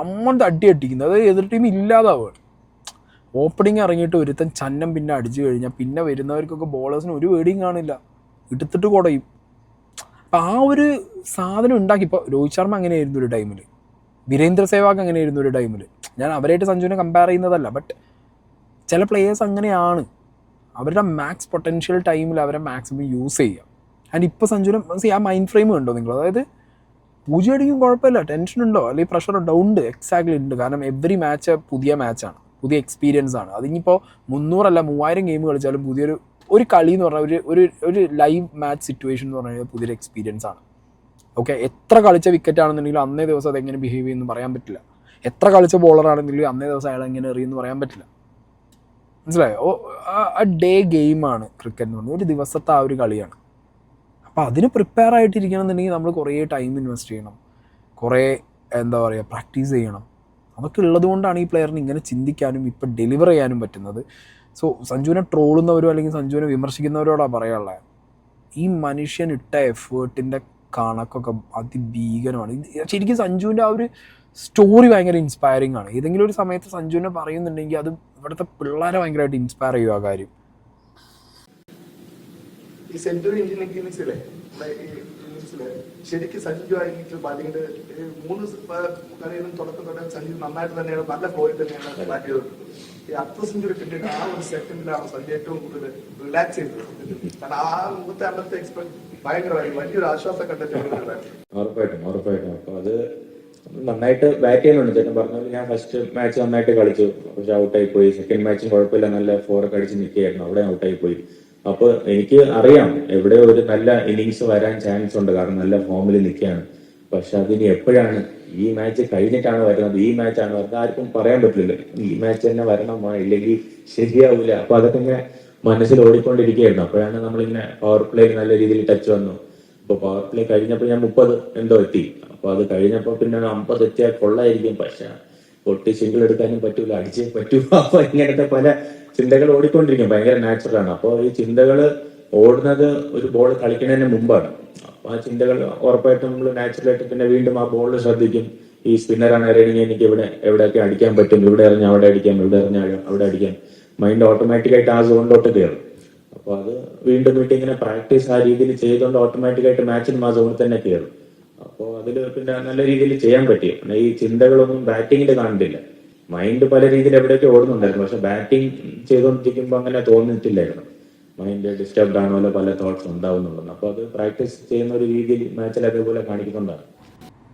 അമ്മത്തെ അടി അടിക്കുന്നത്, അത് എതിർ ടീം ഇല്ലാതാവുകയാണ്. ഓപ്പണിങ് ഇറങ്ങിയിട്ട് ഒരുത്തൻ ചന്നം പിന്നെ അടിച്ചു കഴിഞ്ഞാൽ പിന്നെ വരുന്നവർക്കൊക്കെ ബോളേഴ്സിന് ഒരു പേടിയും കാണില്ല, എടുത്തിട്ട് കുടയും. അപ്പം ആ ഒരു സാധനം ഉണ്ടാക്കി. ഇപ്പോൾ രോഹിത് ശർമ്മ അങ്ങനെയായിരുന്നു ഒരു ടൈമിൽ, വീരേന്ദ്ര സേവാഗ് അങ്ങനെയായിരുന്നു ഒരു ടൈമിൽ. ഞാൻ അവരായിട്ട് സഞ്ജുവിനെ കമ്പയർ ചെയ്യുന്നതല്ല, ബട്ട് ചില പ്ലെയേഴ്സ് അങ്ങനെയാണ്. അവരുടെ മാക്സ് പൊട്ടൻഷ്യൽ ടൈമിൽ അവരെ മാക്സിമം യൂസ് ചെയ്യുക. ആൻഡ് ഇപ്പോൾ സഞ്ജുവിനെ ആ മൈൻഡ് ഫ്രെയിം കണ്ടോ നിങ്ങൾ? അതായത് 0 അടിക്കും കുഴപ്പമില്ല, ടെൻഷൻ ഉണ്ടോ അല്ലെങ്കിൽ പ്രഷർ ഉണ്ടോ? ഉണ്ട്, എക്സാക്ട്ലി ഉണ്ട്. കാരണം എവറി മാച്ച് പുതിയ മാച്ചാണ്, പുതിയ എക്സ്പീരിയൻസ് ആണ്. അതിനിപ്പോൾ 300 അല്ല 3000 ഗെയിം കളിച്ചാലും ഒരു കളി എന്ന് പറഞ്ഞാൽ ഒരു ലൈവ് മാച്ച് സിറ്റുവേഷൻ എന്ന് പറഞ്ഞാൽ പുതിയൊരു എക്സ്പീരിയൻസ് ആണ്. ഓക്കെ, എത്ര കളിച്ച വിക്കറ്റ് ആണെന്നുണ്ടെങ്കിലും അന്നേ ദിവസം അതെങ്ങനെ ബിഹേവ് ചെയ്യുമെന്ന് പറയാൻ പറ്റില്ല. എത്ര കളിച്ച ബോളർ ആണെന്നുണ്ടെങ്കിലും അന്നേ ദിവസം അയാൾ എങ്ങനെ എറിയുമെന്ന് പറയാൻ പറ്റില്ല. മനസ്സിലായോ? ആ ഡേ ഗെയിമാണ് ക്രിക്കറ്റ് എന്ന് പറഞ്ഞാൽ, ഒരു ദിവസത്തെ ആ ഒരു കളിയാണ്. അപ്പോൾ അതിന് പ്രിപ്പയർ ആയിട്ടിരിക്കണം എന്നുണ്ടെങ്കിൽ നമ്മൾ കുറേ ടൈം ഇൻവെസ്റ്റ് ചെയ്യണം, കുറേ എന്താ പറയുക പ്രാക്ടീസ് ചെയ്യണം. അതൊക്കെ ഉള്ളത് കൊണ്ടാണ് ഈ പ്ലെയറിന് ഇങ്ങനെ ചിന്തിക്കാനും ഇപ്പം ഡെലിവർ ചെയ്യാനും പറ്റുന്നത്. സോ സഞ്ജുവിനെ ട്രോളുന്നവരോ അല്ലെങ്കിൽ സഞ്ജുവിനെ വിമർശിക്കുന്നവരോടാണ് പറയാനുള്ളത്, ഈ മനുഷ്യൻ ഇട്ട എഫേർട്ടിൻ്റെ കണക്കൊക്കെ അതിഭീകരമാണ്. ശരിക്കും സഞ്ജുവിൻ്റെ ആ ഒരു സ്റ്റോറി ഭയങ്കര ഇൻസ്പയറിംഗ് ആണ്. ഏതെങ്കിലും ഒരു സമയത്ത് സഞ്ജുവിനെ പറയുന്നുണ്ടെങ്കിൽ അത് ഇവിടുത്തെ പിള്ളേരെ ഭയങ്കരമായിട്ട് ഇൻസ്പയർ ചെയ്യുക ആ കാര്യം. ഈ സെഞ്ചുറി ഇന്നിങ്സിലെ ശരിക്കും സഞ്ജു ആയിട്ട് ബാറ്റിങ്ങിന്റെ 3 കളിയിലും തുടക്കം തൊട്ട് സഞ്ജു നന്നായിട്ട് തന്നെയാണ്, നല്ല ഫ്ലോയിൽ തന്നെയാണ് ബാറ്റ് ചെയ്തത്. ഈ അടുത്ത സെഞ്ചുറി കിട്ടിയിട്ട് ആ ഒരു സെക്കൻഡിലാണ് സഞ്ജു ഏറ്റവും കൂടുതൽ റിലാക്സ് ചെയ്തത്. കാരണം ആ മുമ്പത്തെ അന്നത്തെ ഭയങ്കരമായി വലിയൊരു ആശ്വാസം കണ്ടെത്തിയിട്ടുണ്ടായിരുന്നു. ഉറപ്പായിട്ടും. അപ്പൊ അത് നന്നായിട്ട് ബാറ്റ് ചെയ്യുന്നുണ്ട്. ചേട്ടൻ പറഞ്ഞത്, ഞാൻ ഫസ്റ്റ് മാച്ച് നന്നായിട്ട് കളിച്ചു, പക്ഷെ ഔട്ടായി പോയി. സെക്കൻഡ് മാച്ചും കുഴപ്പമില്ല, നല്ല 4 ഒക്കെ അടിച്ച് നിൽക്കുകയായിരുന്നു, അവിടെ ഔട്ടായി പോയി. അപ്പൊ എനിക്ക് അറിയാം എവിടെ ഒരു നല്ല ഇന്നിങ്സ് വരാൻ ചാൻസ് ഉണ്ട്, കാരണം നല്ല ഫോമിൽ നിൽക്കുകയാണ്. പക്ഷെ അതിന് എപ്പോഴാണ്, ഈ മാച്ച് കഴിഞ്ഞിട്ടാണ് വരുന്നത്, ഈ മാച്ചാണ് വരുന്നത്, ആർക്കും പറയാൻ പറ്റില്ല. ഈ മാച്ച് തന്നെ വരണം, ഇല്ലെങ്കിൽ ശരിയാവില്ല. അപ്പൊ അതൊക്കെ ഇങ്ങനെ മനസ്സിൽ ഓടിക്കൊണ്ടിരിക്കുകയായിരുന്നു. അപ്പോഴാണ് നമ്മളിങ്ങനെ പവർ പ്ലേയിൽ നല്ല രീതിയിൽ ടച്ച് വന്നു. ഇപ്പൊ പവർ പ്ലേ കഴിഞ്ഞപ്പോൾ ഞാൻ 30 എന്തോ എത്തി. അപ്പൊ അത് കഴിഞ്ഞപ്പോ പിന്നെ 50 എത്തിയാൽ കൊള്ളായിരിക്കും, പക്ഷെ പൊട്ടി സിംഗിൾ എടുക്കാനും പറ്റൂല, അടിച്ചേ പറ്റൂ. അപ്പൊ ഇങ്ങനത്തെ പല ചിന്തകൾ ഓടിക്കൊണ്ടിരിക്കും, ഭയങ്കര നാച്ചുറൽ ആണ്. അപ്പോൾ ഈ ചിന്തകൾ ഓടുന്നത് ഒരു ബോൾ കളിക്കുന്നതിന് മുമ്പാണ്. അപ്പൊ ആ ചിന്തകൾ ഉറപ്പായിട്ടും നമ്മൾ നാച്ചുറലായിട്ട് പിന്നെ വീണ്ടും ആ ബോളിൽ ശ്രദ്ധിക്കും. ഈ സ്പിന്നറാണ് എറിയണമെങ്കിൽ എനിക്ക് എവിടെയൊക്കെ അടിക്കാൻ പറ്റും, ഇവിടെ എറിഞ്ഞാൽ അവിടെ അടിക്കാം, ഇവിടെ എറിഞ്ഞാൽ അവിടെ അടിക്കാം. മൈൻഡ് ഓട്ടോമാറ്റിക്കായിട്ട് ആ സോണിലോട്ട് കയറും. അപ്പൊ അത് വീണ്ടും ഇങ്ങനെ പ്രാക്ടീസ് ആ രീതിയിൽ ചെയ്തുകൊണ്ട് ഓട്ടോമാറ്റിക്കായിട്ട് മാച്ചിനും ആ സോണിൽ തന്നെ കയറും. അപ്പോൾ അതിൽ പിന്നെ നല്ല രീതിയിൽ ചെയ്യാൻ പറ്റി. ഈ ചിന്തകളൊന്നും ബാറ്റിങ്ങിൽ കാണുന്നില്ല. മൈൻഡ് പല രീതിയിൽ എവിടെയൊക്കെ ഓടുന്നുണ്ടായിരുന്നു, പക്ഷെ ബാറ്റിംഗ് ചെയ്തുകൊണ്ടിരിക്കുമ്പോൾ അങ്ങനെ തോന്നിയിട്ടില്ലായിരുന്നു. മൈൻഡ് ഡിസ്റ്റർബ്ഡ് ആണോ, പല തോട്ട്സ് ഉണ്ടാവുന്നുള്ളത്. അപ്പോൾ അത് പ്രാക്ടീസ് ചെയ്യുന്ന ഒരു രീതിയിൽ മാച്ചിൽ അതേപോലെ കാണിക്കുന്നുണ്ടാണ്.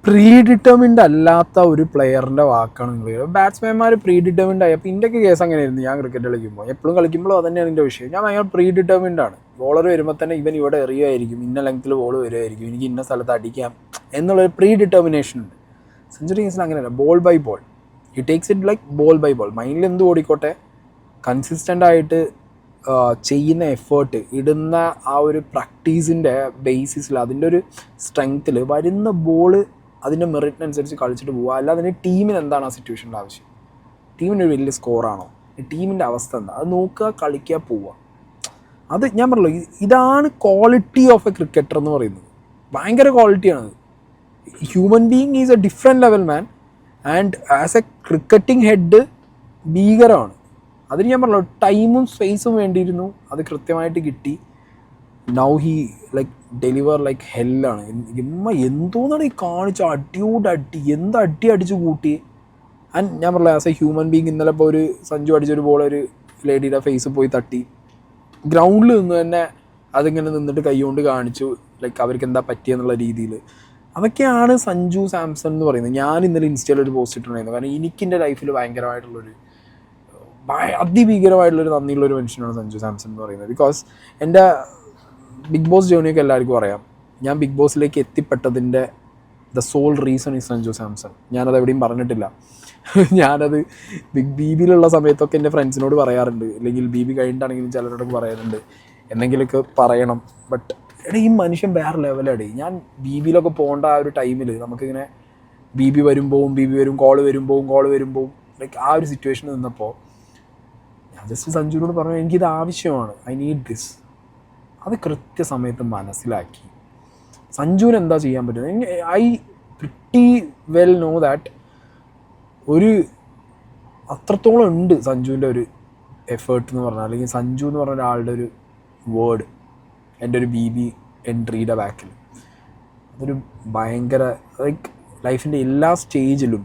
പ്രീ ഡിറ്റർമിൻഡ് അല്ലാത്ത ഒരു പ്ലെയറിൻ്റെ വാക്കാണ് നിങ്ങൾ. ബാറ്റ്സ്മാൻമാർ പ്രീ ഡിറ്റർമിൻഡ് ആയി. അപ്പോൾ ഇന്ത്യക്ക് കേസ് അങ്ങനെയായിരുന്നു. ഞാൻ ക്രിക്കറ്റ് കളിക്കുമ്പോൾ എപ്പോഴും കളിക്കുമ്പോൾ അത് തന്നെയാണ് എൻ്റെ വിഷയം. ഞാൻ ഭയങ്കര പ്രീ ഡിറ്റർമിൻഡ് ആണ്. ബോളർ വരുമ്പോൾ തന്നെ ഇവൻ ഇവിടെ എറിയുമായിരിക്കും, ഇന്ന ലെങ്ത്തിൽ ബോൾ വരുമായിരിക്കും, എനിക്ക് ഇന്ന സ്ഥലത്ത് അടിക്കാം എന്നുള്ളൊരു പ്രീ ഡിറ്റർമിനേഷൻ ഉണ്ട്. സെഞ്ചുറി കേസിൽ അങ്ങനെയല്ല, ball by ball. He takes it like ball by ball. മൈൻഡിൽ എന്ത് ഓടിക്കോട്ടെ, കൺസിസ്റ്റൻ്റ് ആയിട്ട് ചെയ്യുന്ന എഫേർട്ട്, ഇടുന്ന ആ ഒരു പ്രാക്ടീസിൻ്റെ ബേസിസിൽ, അതിൻ്റെ ഒരു സ്ട്രെങ്ത്തിൽ വരുന്ന ബോൾ അതിൻ്റെ മെറിറ്റിനനുസരിച്ച് കളിച്ചിട്ട് പോവുക. അല്ലാതെ ടീമിന് എന്താണ് ആ സിറ്റുവേഷനിൽ ആവശ്യം, ടീമിന് ഒരു വലിയ സ്കോറാണോ, ടീമിൻ്റെ അവസ്ഥ എന്താ, അത് നോക്കുക, കളിക്കുക, പോവുക. അത് ഞാൻ പറഞ്ഞല്ലോ, ഇതാണ് ക്വാളിറ്റി ഓഫ് എ ക്രിക്കറ്റർ എന്ന് പറയുന്നത്. ഭയങ്കര ക്വാളിറ്റിയാണത്. Human being is a different level man. And as a cricketing head ഭീകരമാണ്. അതിന് ഞാൻ പറഞ്ഞല്ലോ, ടൈമും സ്പേസും വേണ്ടിയിരുന്നു, അത് കൃത്യമായിട്ട് കിട്ടി. Now he like deliver like ഹെല്ലാണ്. എന്തോന്നാണ് ഈ കാണിച്ച അടിയോട് അടി, എന്ത് അടി അടിച്ച് കൂട്ടി. ആൻഡ് ഞാൻ പറഞ്ഞില്ല, ആസ് എ ഹ്യൂമൻ ബീങ് ഇന്നലെ ഇപ്പോൾ ഒരു സഞ്ജു അടിച്ചൊരു ബോൾ ഒരു ലേഡിയുടെ ഫേസ് പോയി തട്ടി, ഗ്രൗണ്ടിൽ നിന്ന് തന്നെ അതിങ്ങനെ നിന്നിട്ട് കൈകൊണ്ട് കാണിച്ചു ലൈക്ക് അവർക്ക് എന്താ പറ്റിയെന്നുള്ള രീതിയിൽ. അതൊക്കെയാണ് സഞ്ജു സാംസൺ എന്ന് പറയുന്നത്. ഞാൻ ഇന്നലെ ഇൻസ്റ്റയിൽ ഒരു പോസ്റ്റ് ഇട്ടിട്ടുണ്ടായിരുന്നു. കാരണം എനിക്കെൻ്റെ ലൈഫിൽ ഭയങ്കരമായിട്ടുള്ളൊരു അതിഭീകരമായിട്ടുള്ളൊരു നന്ദിയുള്ളൊരു മനുഷ്യനാണ് സഞ്ജു സാംസൺ എന്ന് പറയുന്നത്. ബിക്കോസ് എൻ്റെ ബിഗ് ബോസ് ജേർണിയൊക്കെ എല്ലാവർക്കും അറിയാം. ഞാൻ ബിഗ് ബോസിലേക്ക് എത്തിപ്പെട്ടതിൻ്റെ the sole reason is Sanju Samson. ഞാനത് എവിടെയും പറഞ്ഞിട്ടില്ല. ഞാനത് ബിബിയിലുള്ള സമയത്തൊക്കെ എൻ്റെ ഫ്രണ്ട്സിനോട് പറയാറുണ്ട്, അല്ലെങ്കിൽ ബിബി കഴിഞ്ഞിട്ടാണെങ്കിലും ചിലരോടൊക്കെ പറയാറുണ്ട്, എന്തെങ്കിലുമൊക്കെ പറയണം. ബട്ട് എടാ ഈ മനുഷ്യൻ വേറെ ലെവലടി. ഞാൻ ബിബിയിലൊക്കെ പോകേണ്ട ആ ഒരു ടൈമിൽ നമുക്കിങ്ങനെ ബിബി വരും, കോള് വരുമ്പോൾ ലൈക്ക് ആ ഒരു സിറ്റുവേഷൻ നിന്നപ്പോൾ ഞാൻ ജസ്റ്റ് സഞ്ജുവിനോട് പറഞ്ഞു, എനിക്കിത് ആവശ്യമാണ്, ഐ നീഡ് ദിസ്. അത് കൃത്യസമയത്ത് മനസ്സിലാക്കി. സഞ്ജുവിന് എന്താ ചെയ്യാൻ പറ്റുന്നത്, I pretty well know that ഒരു അത്രത്തോളം ഉണ്ട് സഞ്ജുവിൻ്റെ ഒരു എഫേർട്ട് എന്ന് പറഞ്ഞാൽ, അല്ലെങ്കിൽ സഞ്ജു എന്ന് പറഞ്ഞ ഒരാളുടെ ഒരു വേർഡ് എൻ്റെ ഒരു ബി എൻട്രിയുടെ ബാക്കിൽ അതൊരു ഭയങ്കര ലൈക്ക് ലൈഫിൻ്റെ എല്ലാ സ്റ്റേജിലും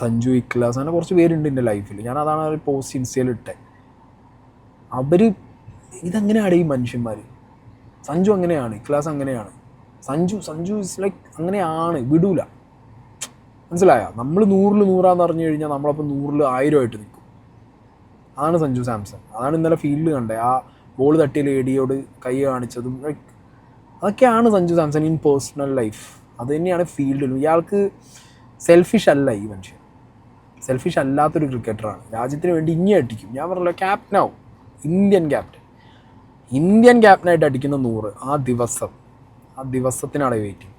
സഞ്ജു, ഇക്ലാസ്, അങ്ങനെ കുറച്ച് പേരുണ്ട് എൻ്റെ ലൈഫിൽ. ഞാൻ അതാണ് ഒരു പോസ്റ്റ് ഇൻസ്റ്റയിൽ ഇട്ടത്. അവർ ഇതെങ്ങനെയാണ് ഈ മനുഷ്യന്മാർ. സഞ്ജു അങ്ങനെയാണ്, ഇക്ലാസ് അങ്ങനെയാണ്, സഞ്ജു ഇസ് ലൈക്ക് അങ്ങനെയാണ്, വിടൂല. മനസ്സിലായോ? നമ്മൾ 100 പറഞ്ഞു കഴിഞ്ഞാൽ നമ്മളപ്പോൾ 100 നിൽക്കും. അതാണ് സഞ്ജു സാംസൺ. അതാണ് ഇന്നലെ ഫീൽഡ് കണ്ടത്. ആ ബോൾ തട്ടിയ ലേഡിയോട് കൈ കാണിച്ചതും ലൈക്ക് അതൊക്കെയാണ് Sanju Samson in personal life. അത് തന്നെയാണ് ഫീൽഡിലും. ഇയാൾക്ക് സെൽഫിഷ് അല്ല ഈ മനുഷ്യൻ. സെൽഫിഷ് അല്ലാത്തൊരു ക്രിക്കറ്ററാണ്. രാജ്യത്തിന് വേണ്ടി ഇനി അടിക്കും. ഞാൻ പറഞ്ഞല്ലോ, ക്യാപ്റ്റനാവും, ഇന്ത്യൻ ക്യാപ്റ്റനായിട്ട് അടിക്കുന്ന 100 ആ ദിവസത്തിനാണ് വെയിറ്റിംഗ്.